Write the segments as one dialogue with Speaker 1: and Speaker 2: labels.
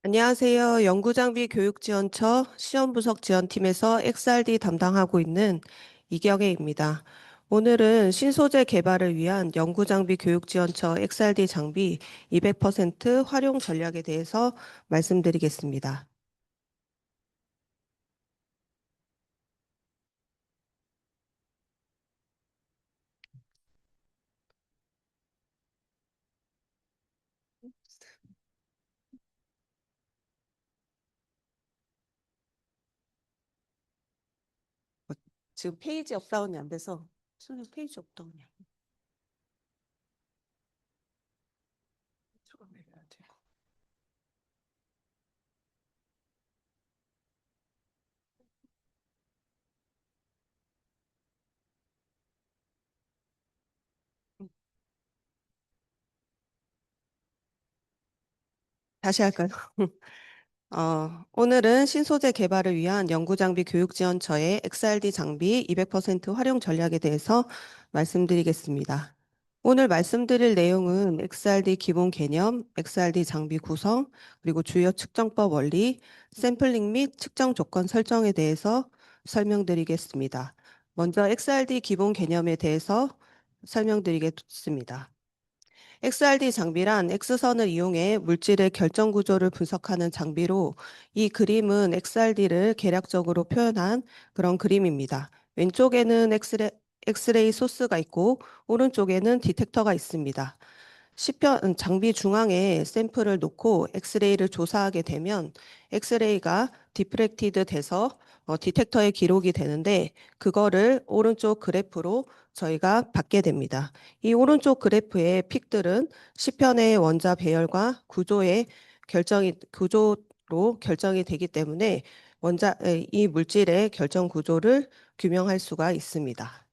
Speaker 1: 안녕하세요. 연구장비 교육지원처 시험분석지원팀에서 XRD 담당하고 있는 이경혜입니다. 오늘은 신소재 개발을 위한 연구장비 교육지원처 XRD 장비 200% 활용 전략에 대해서 말씀드리겠습니다. 지금 페이지 업다운이 안 돼서 선생님 페이지 업다운이 내려야 돼요. 다시 할까요? 오늘은 신소재 개발을 위한 연구장비 교육지원처의 XRD 장비 200% 활용 전략에 대해서 말씀드리겠습니다. 오늘 말씀드릴 내용은 XRD 기본 개념, XRD 장비 구성, 그리고 주요 측정법 원리, 샘플링 및 측정 조건 설정에 대해서 설명드리겠습니다. 먼저 XRD 기본 개념에 대해서 설명드리겠습니다. XRD 장비란 X선을 이용해 물질의 결정 구조를 분석하는 장비로 이 그림은 XRD를 계략적으로 표현한 그런 그림입니다. 왼쪽에는 엑스레이 소스가 있고 오른쪽에는 디텍터가 있습니다. 장비 중앙에 샘플을 놓고 엑스레이를 조사하게 되면 엑스레이가 디프렉티드 돼서 디텍터에 기록이 되는데 그거를 오른쪽 그래프로 저희가 받게 됩니다. 이 오른쪽 그래프의 픽들은 시편의 원자 배열과 구조로 결정이 되기 때문에 이 물질의 결정 구조를 규명할 수가 있습니다.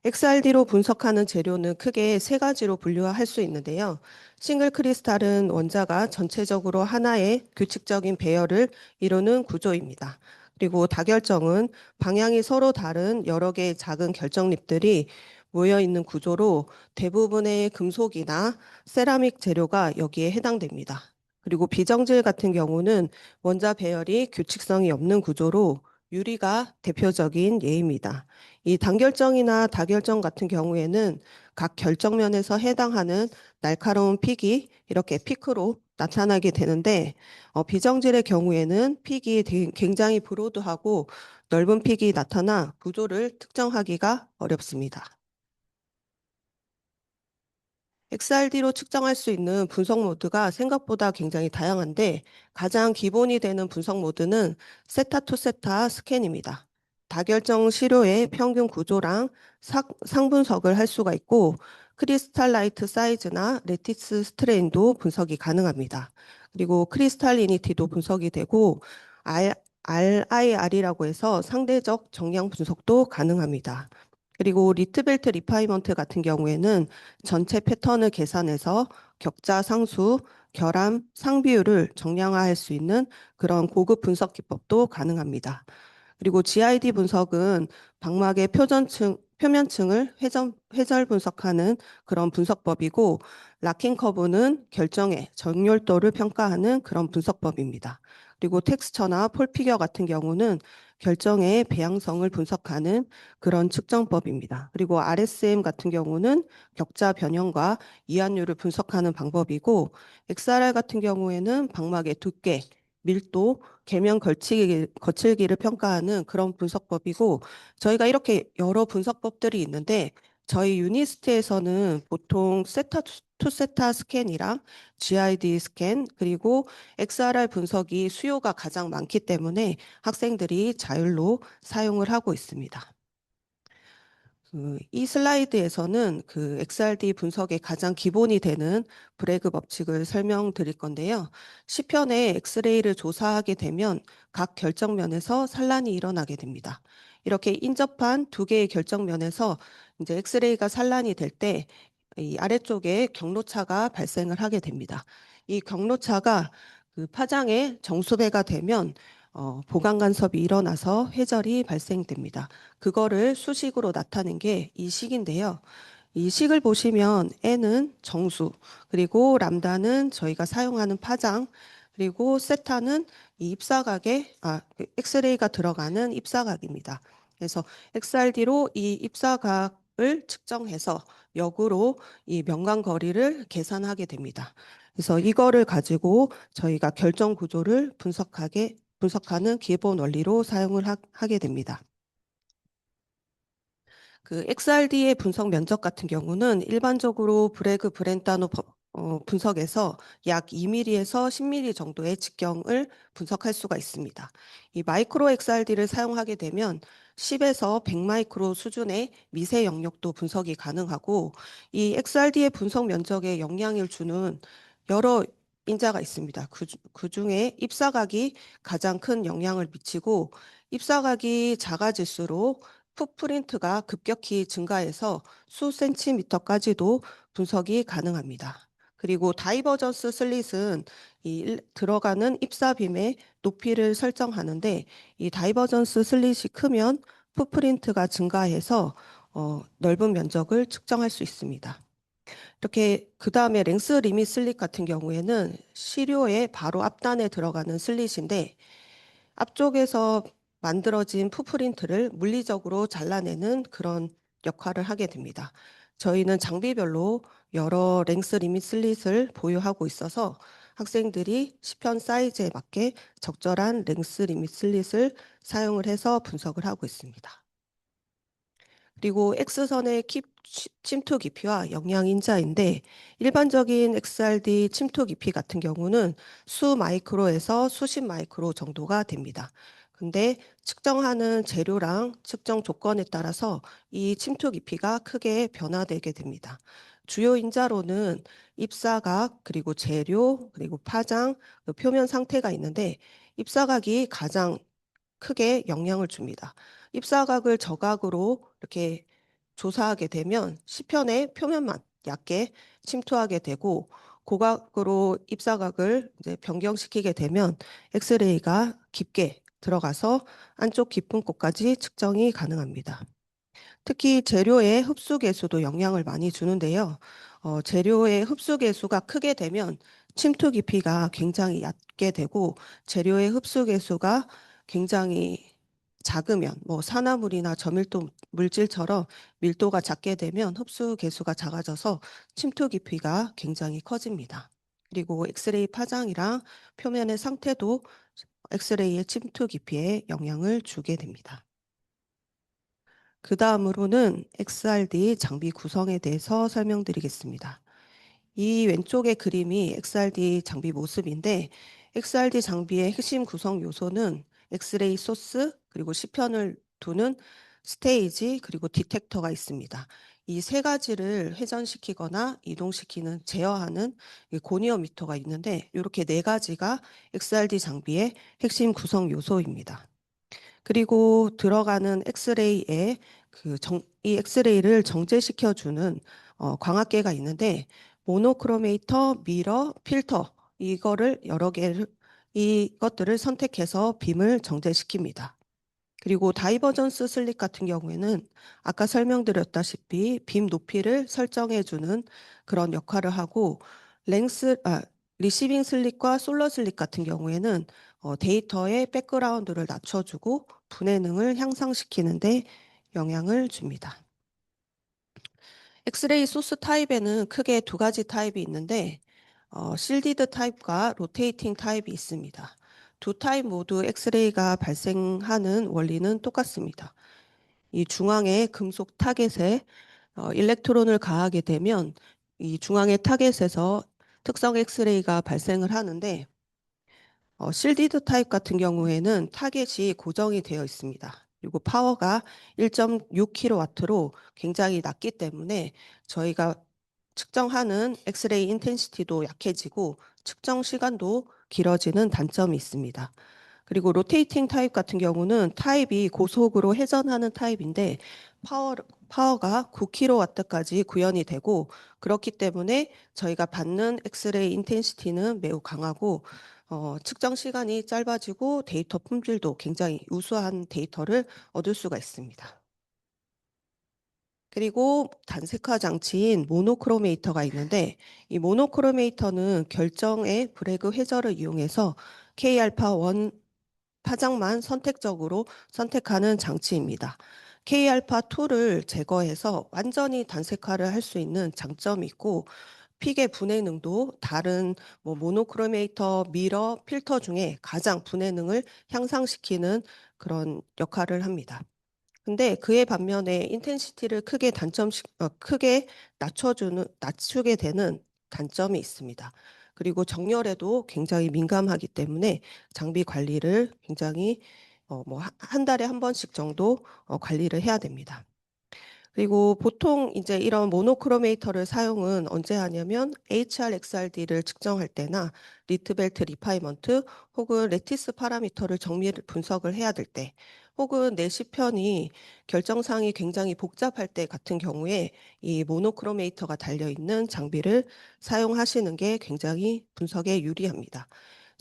Speaker 1: XRD로 분석하는 재료는 크게 세 가지로 분류할 수 있는데요. 싱글 크리스탈은 원자가 전체적으로 하나의 규칙적인 배열을 이루는 구조입니다. 그리고 다결정은 방향이 서로 다른 여러 개의 작은 결정립들이 모여 있는 구조로 대부분의 금속이나 세라믹 재료가 여기에 해당됩니다. 그리고 비정질 같은 경우는 원자 배열이 규칙성이 없는 구조로 유리가 대표적인 예입니다. 이 단결정이나 다결정 같은 경우에는 각 결정면에서 해당하는 날카로운 픽이 이렇게 피크로 나타나게 되는데 비정질의 경우에는 픽이 굉장히 브로드하고 넓은 픽이 나타나 구조를 특정하기가 어렵습니다. XRD로 측정할 수 있는 분석 모드가 생각보다 굉장히 다양한데 가장 기본이 되는 분석 모드는 세타 투 세타 스캔입니다. 다결정 시료의 평균 구조랑 상분석을 할 수가 있고 크리스탈라이트 사이즈나 레티스 스트레인도 분석이 가능합니다. 그리고 크리스탈리니티도 분석이 되고 RIR이라고 해서 상대적 정량 분석도 가능합니다. 그리고 리트벨트 리파이먼트 같은 경우에는 전체 패턴을 계산해서 격자 상수, 결함, 상비율을 정량화할 수 있는 그런 고급 분석 기법도 가능합니다. 그리고 GID 분석은 방막의 표면층을 회절 분석하는 그런 분석법이고, 락킹 커브는 결정의 정렬도를 평가하는 그런 분석법입니다. 그리고 텍스처나 폴피겨 같은 경우는 결정의 배양성을 분석하는 그런 측정법입니다. 그리고 RSM 같은 경우는 격자 변형과 이완율을 분석하는 방법이고, XRR 같은 경우에는 방막의 두께, 밀도, 거칠기를 평가하는 그런 분석법이고 저희가 이렇게 여러 분석법들이 있는데 저희 유니스트에서는 보통 세타 투 세타 스캔이랑 GID 스캔 그리고 XRR 분석이 수요가 가장 많기 때문에 학생들이 자율로 사용을 하고 있습니다. 이 슬라이드에서는 그 XRD 분석의 가장 기본이 되는 브래그 법칙을 설명드릴 건데요. 시편의 엑스레이를 조사하게 되면 각 결정면에서 산란이 일어나게 됩니다. 이렇게 인접한 두 개의 결정면에서 이제 엑스레이가 산란이 될 때 이 아래쪽에 경로차가 발생을 하게 됩니다. 이 경로차가 그 파장의 정수배가 되면 보강 간섭이 일어나서 회절이 발생됩니다. 그거를 수식으로 나타낸 게 이 식인데요. 이 식을 보시면 N은 정수, 그리고 람다는 저희가 사용하는 파장, 그리고 세타는 이 엑스레이가 들어가는 입사각입니다. 그래서 XRD로 이 입사각을 측정해서 역으로 이 명광 거리를 계산하게 됩니다. 그래서 이거를 가지고 저희가 결정 구조를 분석하는 기본 원리로 사용을 하게 됩니다. 그 XRD의 분석 면적 같은 경우는 일반적으로 브래그 브렌타노 분석에서 약 2mm에서 10mm 정도의 직경을 분석할 수가 있습니다. 이 마이크로 XRD를 사용하게 되면 10에서 100 마이크로 수준의 미세 영역도 분석이 가능하고 이 XRD의 분석 면적에 영향을 주는 여러 인자가 있습니다. 그 중에 입사각이 가장 큰 영향을 미치고 입사각이 작아질수록 풋프린트가 급격히 증가해서 수 센티미터까지도 분석이 가능합니다. 그리고 다이버전스 슬릿은 들어가는 입사빔의 높이를 설정하는데 이 다이버전스 슬릿이 크면 풋프린트가 증가해서 넓은 면적을 측정할 수 있습니다. 이렇게 그 다음에 랭스 리밋 슬릿 같은 경우에는 시료의 바로 앞단에 들어가는 슬릿인데 앞쪽에서 만들어진 푸프린트를 물리적으로 잘라내는 그런 역할을 하게 됩니다. 저희는 장비별로 여러 랭스 리밋 슬릿을 보유하고 있어서 학생들이 시편 사이즈에 맞게 적절한 랭스 리밋 슬릿을 사용을 해서 분석을 하고 있습니다. 그리고 X선의 침투 깊이와 영양 인자인데 일반적인 XRD 침투 깊이 같은 경우는 수 마이크로에서 수십 마이크로 정도가 됩니다. 근데 측정하는 재료랑 측정 조건에 따라서 이 침투 깊이가 크게 변화되게 됩니다. 주요 인자로는 입사각, 그리고 재료, 그리고 파장, 그 표면 상태가 있는데 입사각이 가장 크게 영향을 줍니다. 입사각을 저각으로 이렇게 조사하게 되면 시편의 표면만 얇게 침투하게 되고 고각으로 입사각을 이제 변경시키게 되면 엑스레이가 깊게 들어가서 안쪽 깊은 곳까지 측정이 가능합니다. 특히 재료의 흡수 계수도 영향을 많이 주는데요. 재료의 흡수 계수가 크게 되면 침투 깊이가 굉장히 얕게 되고 재료의 흡수 계수가 굉장히 작으면 뭐 산화물이나 저밀도 물질처럼 밀도가 작게 되면 흡수 계수가 작아져서 침투 깊이가 굉장히 커집니다. 그리고 엑스레이 파장이랑 표면의 상태도 엑스레이의 침투 깊이에 영향을 주게 됩니다. 그 다음으로는 XRD 장비 구성에 대해서 설명드리겠습니다. 이 왼쪽의 그림이 XRD 장비 모습인데 XRD 장비의 핵심 구성 요소는 엑스레이 소스, 그리고 시편을 두는 스테이지, 그리고 디텍터가 있습니다. 이 세 가지를 회전시키거나 이동시키는 제어하는 고니어미터가 있는데 이렇게 네 가지가 XRD 장비의 핵심 구성 요소입니다. 그리고 들어가는 엑스레이에 이 엑스레이를 정제시켜주는 광학계가 있는데 모노크로메이터, 미러, 필터 이것들을 선택해서 빔을 정제시킵니다. 그리고 다이버전스 슬릿 같은 경우에는 아까 설명드렸다시피 빔 높이를 설정해주는 그런 역할을 하고 랭스, 아, 리시빙 슬릿과 솔러 슬릿 같은 경우에는 데이터의 백그라운드를 낮춰주고 분해능을 향상시키는데 영향을 줍니다. 엑스레이 소스 타입에는 크게 두 가지 타입이 있는데 실디드 타입과 로테이팅 타입이 있습니다. 두 타입 모두 엑스레이가 발생하는 원리는 똑같습니다. 이 중앙의 금속 타겟에 일렉트론을 가하게 되면 이 중앙의 타겟에서 특성 엑스레이가 발생을 하는데 실디드 타입 같은 경우에는 타겟이 고정이 되어 있습니다. 그리고 파워가 1.6kW로 굉장히 낮기 때문에 저희가 측정하는 엑스레이 인텐시티도 약해지고 측정 시간도 길어지는 단점이 있습니다. 그리고 로테이팅 타입 같은 경우는 타입이 고속으로 회전하는 타입인데 파워가 9kW까지 구현이 되고 그렇기 때문에 저희가 받는 엑스레이 인텐시티는 매우 강하고 측정 시간이 짧아지고 데이터 품질도 굉장히 우수한 데이터를 얻을 수가 있습니다. 그리고 단색화 장치인 모노크로메이터가 있는데 이 모노크로메이터는 결정의 브래그 회절을 이용해서 K알파1 파장만 선택적으로 선택하는 장치입니다. K알파2를 제거해서 완전히 단색화를 할 수 있는 장점이 있고 픽의 분해능도 다른 모노크로메이터, 미러, 필터 중에 가장 분해능을 향상시키는 그런 역할을 합니다. 근데 그에 반면에 인텐시티를 크게 낮추게 되는 단점이 있습니다. 그리고 정렬에도 굉장히 민감하기 때문에 장비 관리를 굉장히 한 달에 한 번씩 정도 관리를 해야 됩니다. 그리고 보통 이제 이런 모노크로메이터를 사용은 언제 하냐면 HRXRD를 측정할 때나 리트벨트 리파이먼트 혹은 레티스 파라미터를 분석을 해야 될 때, 혹은 내 시편이 결정사항이 굉장히 복잡할 때 같은 경우에 이 모노크로메이터가 달려있는 장비를 사용하시는 게 굉장히 분석에 유리합니다.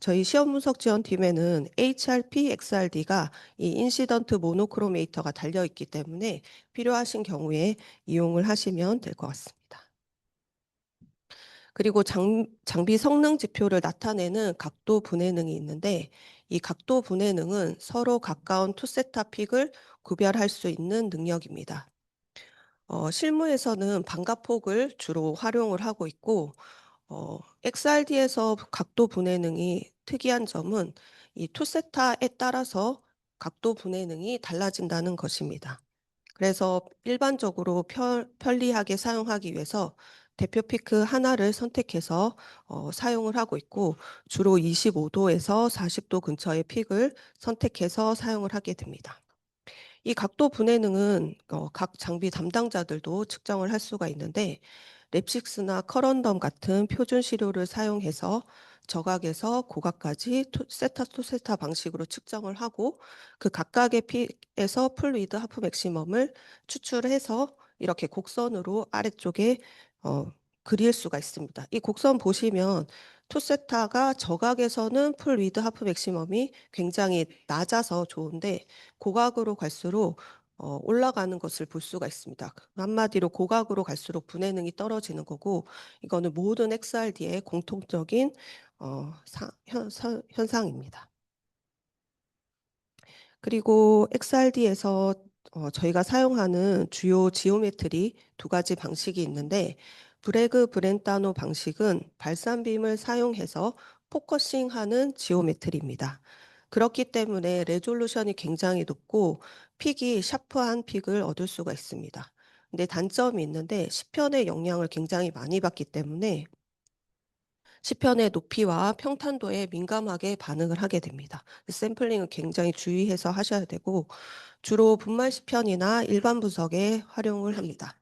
Speaker 1: 저희 시험 분석 지원팀에는 HRP, XRD가 이 인시던트 모노크로메이터가 달려있기 때문에 필요하신 경우에 이용을 하시면 될 것 같습니다. 그리고 장비 성능 지표를 나타내는 각도 분해능이 있는데 이 각도 분해능은 서로 가까운 투세타 픽을 구별할 수 있는 능력입니다. 실무에서는 반갑폭을 주로 활용을 하고 있고 XRD에서 각도 분해능이 특이한 점은 이 투세타에 따라서 각도 분해능이 달라진다는 것입니다. 그래서 일반적으로 편리하게 사용하기 위해서 대표 피크 하나를 선택해서 사용을 하고 있고 주로 25도에서 40도 근처의 픽을 선택해서 사용을 하게 됩니다. 이 각도 분해능은 각 장비 담당자들도 측정을 할 수가 있는데 랩식스나 커런덤 같은 표준 시료를 사용해서 저각에서 고각까지 세타 투 세타 방식으로 측정을 하고 그 각각의 픽에서 풀 위드 하프 맥시멈을 추출해서 이렇게 곡선으로 아래쪽에 어, 그릴 수가 있습니다. 이 곡선 보시면 투세타가 저각에서는 풀 위드 하프 맥시멈이 굉장히 낮아서 좋은데 고각으로 갈수록 올라가는 것을 볼 수가 있습니다. 한마디로 고각으로 갈수록 분해능이 떨어지는 거고 이거는 모든 XRD의 공통적인 현상입니다. 그리고 XRD에서 저희가 사용하는 주요 지오메트리 두 가지 방식이 있는데 브레그 브렌타노 방식은 발산빔을 사용해서 포커싱하는 지오메트리입니다. 그렇기 때문에 레졸루션이 굉장히 높고 픽이 샤프한 픽을 얻을 수가 있습니다. 근데 단점이 있는데 시편의 영향을 굉장히 많이 받기 때문에 시편의 높이와 평탄도에 민감하게 반응을 하게 됩니다. 샘플링은 굉장히 주의해서 하셔야 되고 주로 분말 시편이나 일반 분석에 활용을 합니다.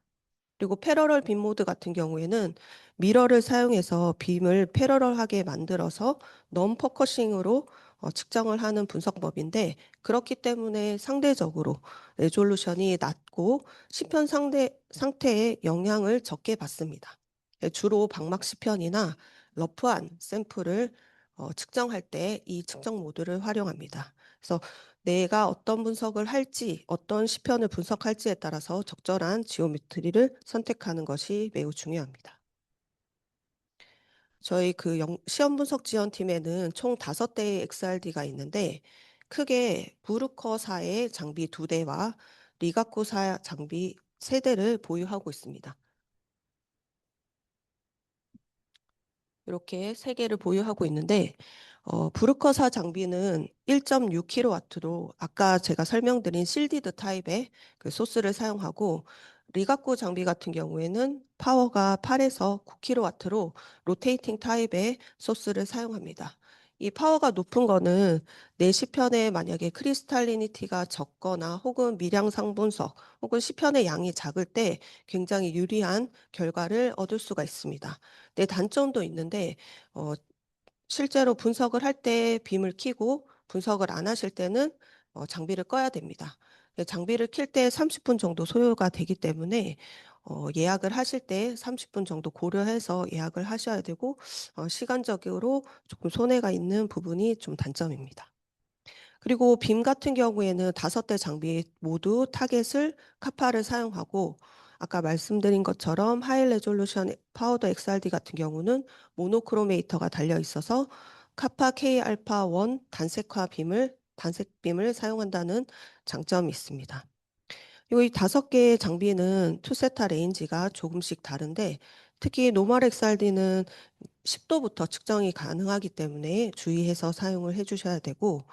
Speaker 1: 그리고 패러럴 빔 모드 같은 경우에는 미러를 사용해서 빔을 패러럴하게 만들어서 넘 포커싱으로 측정을 하는 분석법인데 그렇기 때문에 상대적으로 레졸루션이 낮고 시편 상태에 영향을 적게 받습니다. 주로 방막 시편이나 러프한 샘플을 측정할 때 이 측정 모드를 활용합니다. 그래서 내가 어떤 분석을 할지, 어떤 시편을 분석할지에 따라서 적절한 지오메트리를 선택하는 것이 매우 중요합니다. 저희 시험 분석 지원팀에는 총 5대의 XRD가 있는데 크게 부르커사의 장비 2대와 리가쿠사 장비 3대를 보유하고 있습니다. 이렇게 3개를 보유하고 있는데 브루커사 장비는 1.6kW로 아까 제가 설명드린 실디드 타입의 그 소스를 사용하고 리가쿠 장비 같은 경우에는 파워가 8에서 9kW로 로테이팅 타입의 소스를 사용합니다. 이 파워가 높은 거는 내 시편에 만약에 크리스탈리니티가 적거나 혹은 미량 상분석 혹은 시편의 양이 작을 때 굉장히 유리한 결과를 얻을 수가 있습니다. 내 단점도 있는데 어, 실제로 분석을 할 때 빔을 켜고 분석을 안 하실 때는 장비를 꺼야 됩니다. 장비를 킬 때 30분 정도 소요가 되기 때문에 예약을 하실 때 30분 정도 고려해서 예약을 하셔야 되고 시간적으로 조금 손해가 있는 부분이 좀 단점입니다. 그리고 빔 같은 경우에는 5대 장비 모두 타겟을 카파를 사용하고 아까 말씀드린 것처럼 하이 레졸루션 파우더 XRD 같은 경우는 모노크로메이터가 달려 있어서 카파 K 알파 1 단색빔을 사용한다는 장점이 있습니다. 그리고 이 5개의 장비는 투세타 레인지가 조금씩 다른데 특히 노멀 XRD는 10도부터 측정이 가능하기 때문에 주의해서 사용을 해 주셔야 되고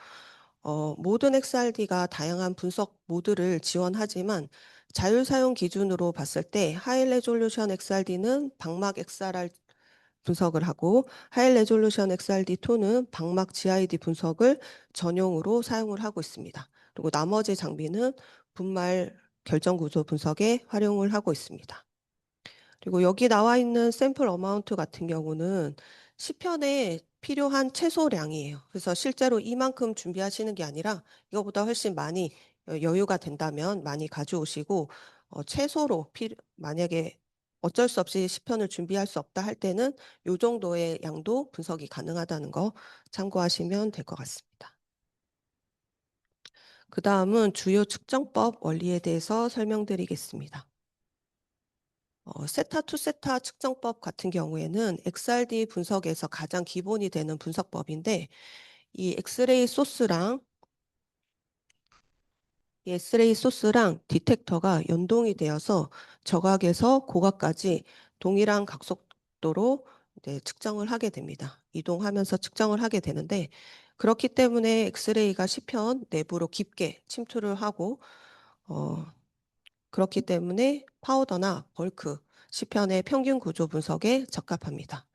Speaker 1: 모든 XRD가 다양한 분석 모드를 지원하지만 자율 사용 기준으로 봤을 때 하이 레졸루션 XRD는 방막 XRR 분석을 하고 하이 레졸루션 XRD2는 방막 GID 분석을 전용으로 사용을 하고 있습니다. 그리고 나머지 장비는 분말 결정 구조 분석에 활용을 하고 있습니다. 그리고 여기 나와 있는 샘플 어마운트 같은 경우는 시편에 필요한 최소량이에요. 그래서 실제로 이만큼 준비하시는 게 아니라 이거보다 훨씬 많이 여유가 된다면 많이 가져오시고 최소로 만약에 어쩔 수 없이 시편을 준비할 수 없다 할 때는 요 정도의 양도 분석이 가능하다는 거 참고하시면 될 것 같습니다. 그다음은 주요 측정법 원리에 대해서 설명드리겠습니다. 세타 투 세타 측정법 같은 경우에는 XRD 분석에서 가장 기본이 되는 분석법인데 이 엑스레이 소스랑 디텍터가 연동이 되어서 저각에서 고각까지 동일한 각속도로 이제 측정을 하게 됩니다. 이동하면서 측정을 하게 되는데 그렇기 때문에 엑스레이가 시편 내부로 깊게 침투를 하고 어, 그렇기 때문에 파우더나 벌크, 시편의 평균 구조 분석에 적합합니다.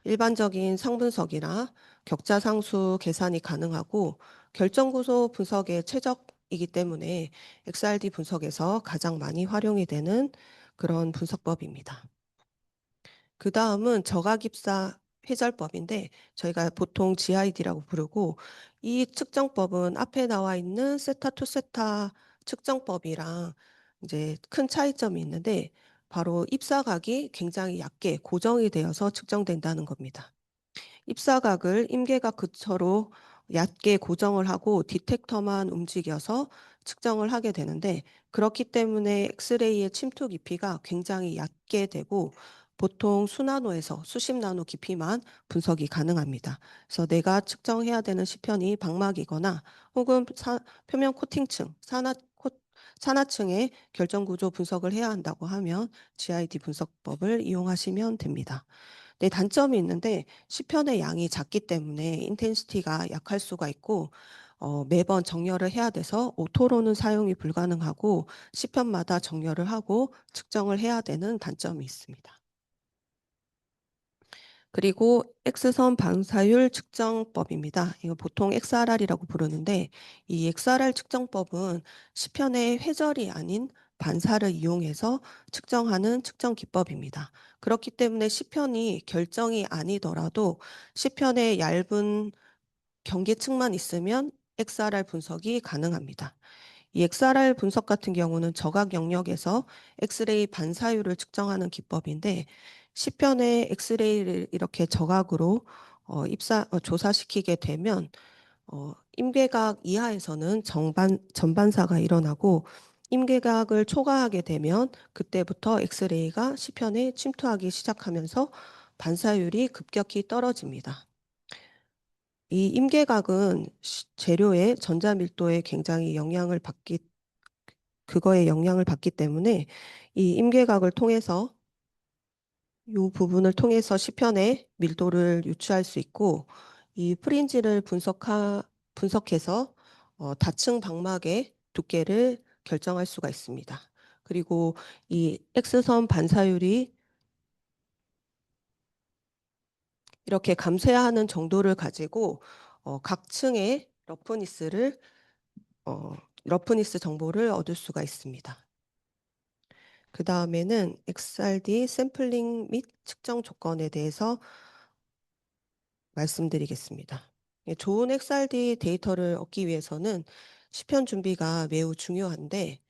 Speaker 1: 일반적인 상분석이나 격자상수 계산이 가능하고 결정구조 분석에 최적이기 때문에 XRD 분석에서 가장 많이 활용이 되는 그런 분석법입니다. 그 다음은 저각입사 회절법인데 저희가 보통 GID라고 부르고 이 측정법은 앞에 나와 있는 세타 투 세타 측정법이랑 이제 큰 차이점이 있는데 바로 입사각이 굉장히 얇게 고정이 되어서 측정된다는 겁니다. 입사각을 임계각 근처로 얕게 고정을 하고 디텍터만 움직여서 측정을 하게 되는데 그렇기 때문에 엑스레이의 침투 깊이가 굉장히 얕게 되고 보통 수나노에서 수십 나노 깊이만 분석이 가능합니다. 그래서 내가 측정해야 되는 시편이 방막이거나 혹은 표면 코팅층, 산화층의 결정 구조 분석을 해야 한다고 하면 GID 분석법을 이용하시면 됩니다. 네, 단점이 있는데 시편의 양이 작기 때문에 인텐시티가 약할 수가 있고 매번 정렬을 해야 돼서 오토로는 사용이 불가능하고 시편마다 정렬을 하고 측정을 해야 되는 단점이 있습니다. 그리고 X선 반사율 측정법입니다. 이거 보통 XRR이라고 부르는데 이 XRR 측정법은 시편의 회절이 아닌 반사를 이용해서 측정하는 측정 기법입니다. 그렇기 때문에 시편이 결정이 아니더라도 시편의 얇은 경계층만 있으면 XRR 분석이 가능합니다. 이 XRR 분석 같은 경우는 저각 영역에서 엑스레이 반사율을 측정하는 기법인데 시편의 엑스레이를 이렇게 저각으로 조사시키게 되면 임계각 이하에서는 전반사가 일어나고 임계각을 초과하게 되면 그때부터 엑스레이가 시편에 침투하기 시작하면서 반사율이 급격히 떨어집니다. 이 임계각은 재료의 전자밀도에 굉장히 그거에 영향을 받기 때문에 이 임계각을 통해서 이 부분을 통해서 시편의 밀도를 유추할 수 있고 이 프린지를 분석해서 다층 방막의 두께를 결정할 수가 있습니다. 그리고 이 X선 반사율이 이렇게 감쇄해야 하는 정도를 가지고 각 층의 러프니스 정보를 얻을 수가 있습니다. 그 다음에는 XRD 샘플링 및 측정 조건에 대해서 말씀드리겠습니다. 좋은 XRD 데이터를 얻기 위해서는 시편 준비가 매우 중요한데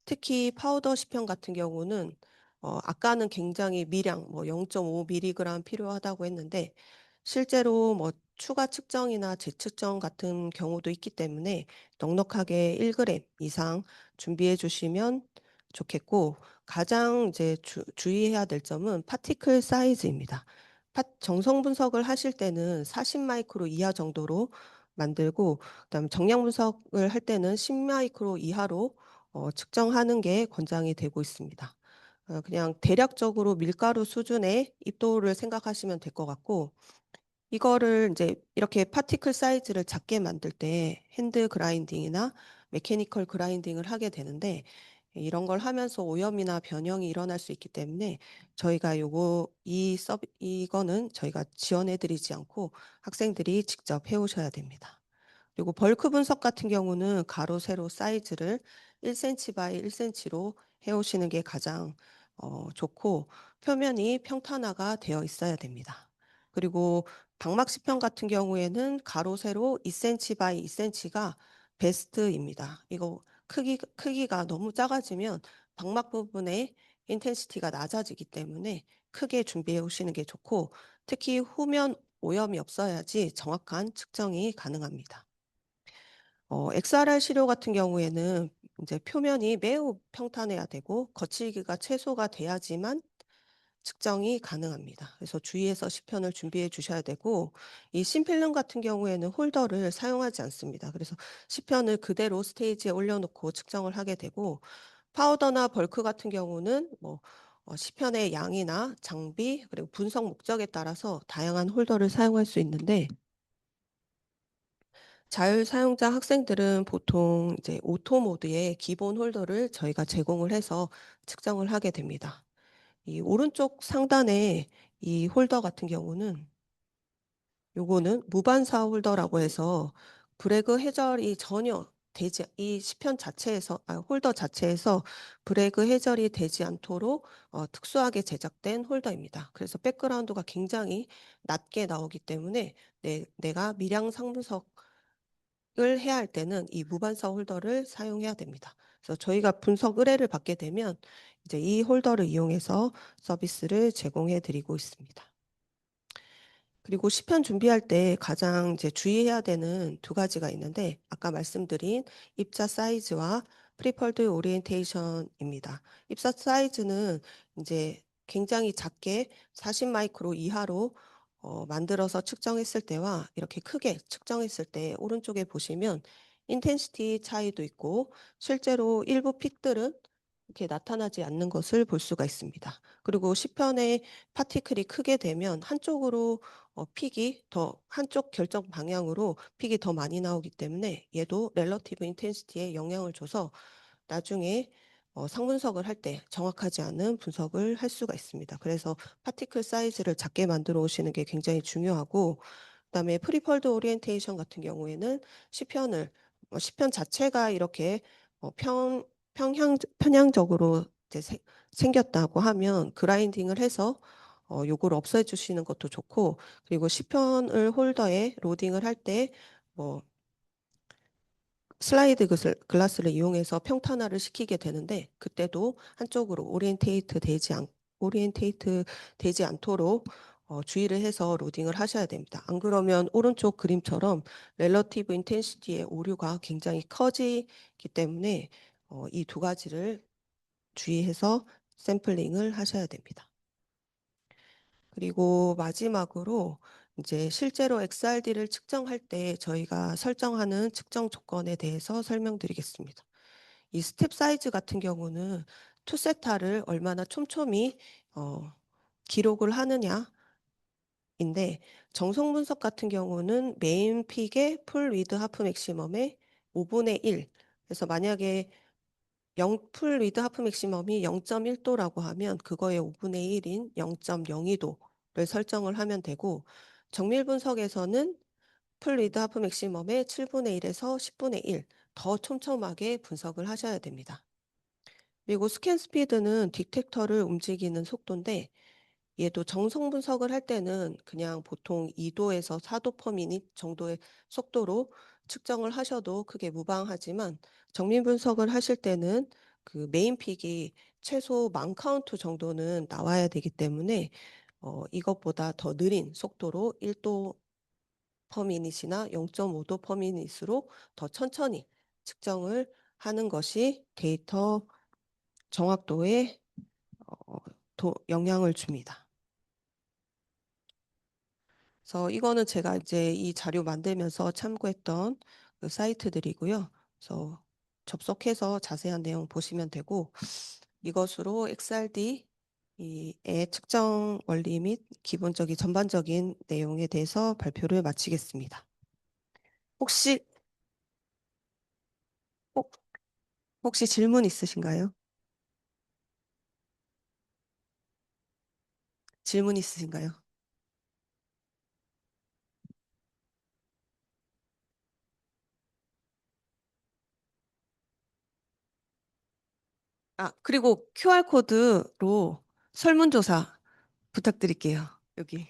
Speaker 1: 특히 파우더 시편 같은 경우는 아까는 굉장히 미량 0.5mg 필요하다고 했는데 실제로 추가 측정이나 재측정 같은 경우도 있기 때문에 넉넉하게 1g 이상 준비해 주시면 좋겠고 가장 이제 주의해야 될 점은 파티클 사이즈입니다. 정성 분석을 하실 때는 40 마이크로 이하 정도로 만들고, 그다음에 정량 분석을 할 때는 10 마이크로 이하로 측정하는 게 권장이 되고 있습니다. 그냥 대략적으로 밀가루 수준의 입도를 생각하시면 될 것 같고, 이거를 이제 이렇게 파티클 사이즈를 작게 만들 때 핸드 그라인딩이나 메케니컬 그라인딩을 하게 되는데, 이런 걸 하면서 오염이나 변형이 일어날 수 있기 때문에 저희가 이거는 저희가 지원해 드리지 않고 학생들이 직접 해 오셔야 됩니다. 그리고 벌크 분석 같은 경우는 가로 세로 사이즈를 1cm 바이 1cm로 해 오시는 게 가장 좋고, 표면이 평탄화가 되어 있어야 됩니다. 그리고 방막 시편 같은 경우에는 가로 세로 2cm 바이 2cm가 베스트입니다. 이거 크기가 너무 작아지면 방막 부분의 인텐시티가 낮아지기 때문에 크게 준비해 오시는 게 좋고, 특히 후면 오염이 없어야지 정확한 측정이 가능합니다. XRR 시료 같은 경우에는 이제 표면이 매우 평탄해야 되고 거칠기가 최소가 돼야지만 측정이 가능합니다. 그래서 주의해서 시편을 준비해 주셔야 되고, 이 심필름 같은 경우에는 홀더를 사용하지 않습니다. 그래서 시편을 그대로 스테이지에 올려놓고 측정을 하게 되고, 파우더나 벌크 같은 경우는 뭐 시편의 양이나 장비 그리고 분석 목적에 따라서 다양한 홀더를 사용할 수 있는데, 자율 사용자 학생들은 보통 이제 오토 모드의 기본 홀더를 저희가 제공을 해서 측정을 하게 됩니다. 이 오른쪽 상단에 이 홀더 같은 경우는, 요거는 무반사 홀더라고 해서 브래그 해절이 전혀 되지 이 시편 자체에서 홀더 자체에서 브래그 해절이 되지 않도록 특수하게 제작된 홀더입니다. 그래서 백그라운드가 굉장히 낮게 나오기 때문에 내가 미량 상분석 을 해야 할 때는 이 무반사 홀더를 사용해야 됩니다. 그래서 저희가 분석 의뢰를 받게 되면 이제 이 홀더를 이용해서 서비스를 제공해 드리고 있습니다. 그리고 시편 준비할 때 가장 이제 주의해야 되는 두 가지가 있는데, 아까 말씀드린 입자 사이즈와 프리펄드 오리엔테이션입니다. 입자 사이즈는 이제 굉장히 작게 40 마이크로 이하로 만들어서 측정했을 때와 이렇게 크게 측정했을 때 오른쪽에 보시면 인텐시티 차이도 있고, 실제로 일부 픽들은 이렇게 나타나지 않는 것을 볼 수가 있습니다. 그리고 시편의 파티클이 크게 되면 픽이 더 한쪽 결정 방향으로 픽이 더 많이 나오기 때문에 얘도 렐러티브 인텐시티에 영향을 줘서 나중에 상분석을 할 때 정확하지 않은 분석을 할 수가 있습니다. 그래서 파티클 사이즈를 작게 만들어 오시는 게 굉장히 중요하고, 그다음에 프리펄드 오리엔테이션 같은 경우에는 시편을 시편 자체가 이렇게 편향적으로 이제 생겼다고 하면 그라인딩을 해서 요거를 없애 주시는 것도 좋고, 그리고 시편을 홀더에 로딩을 할 때 뭐 슬라이드 글라스를 이용해서 평탄화를 시키게 되는데, 그때도 한쪽으로 오리엔테이트 되지 않도록 주의를 해서 로딩을 하셔야 됩니다. 안 그러면 오른쪽 그림처럼 렐러티브 인텐시티의 오류가 굉장히 커지기 때문에 이 두 가지를 주의해서 샘플링을 하셔야 됩니다. 그리고 마지막으로 이제 실제로 XRD를 측정할 때 저희가 설정하는 측정 조건에 대해서 설명드리겠습니다. 이 스텝 사이즈 같은 경우는 투세타를 얼마나 촘촘히 기록을 하느냐인데, 정성 분석 같은 경우는 메인 픽의 풀 위드 하프 맥시멈의 5분의 1. 그래서 만약에 풀 위드 하프 맥시멈이 0.1도라고 하면 그거의 5분의 1인 0.02도를 설정을 하면 되고, 정밀 분석에서는 풀 위드 하프 맥시멈의 7분의 1에서 10분의 1 더 촘촘하게 분석을 하셔야 됩니다. 그리고 스캔 스피드는 딕텍터를 움직이는 속도인데, 얘도 정성 분석을 할 때는 그냥 보통 2도에서 4도 퍼 미닛 정도의 속도로 측정을 하셔도 크게 무방하지만, 정밀 분석을 하실 때는 그 메인 픽이 최소 10,000카운트 정도는 나와야 되기 때문에 이것보다 더 느린 속도로 1도 퍼 미닛이나 0.5도 퍼 미닛으로 더 천천히 측정을 하는 것이 데이터 정확도에 영향을 줍니다. 그래서 이거는 제가 이제 이 자료 만들면서 참고했던 그 사이트들이고요. 그래서 접속해서 자세한 내용 보시면 되고 이것으로 XRD 이의 측정 원리 및 기본적인 전반적인 내용에 대해서 발표를 마치겠습니다. 혹시 혹- 혹시 질문 있으신가요? 질문 있으신가요? 아, 그리고 QR코드로 설문조사 부탁드릴게요. 여기.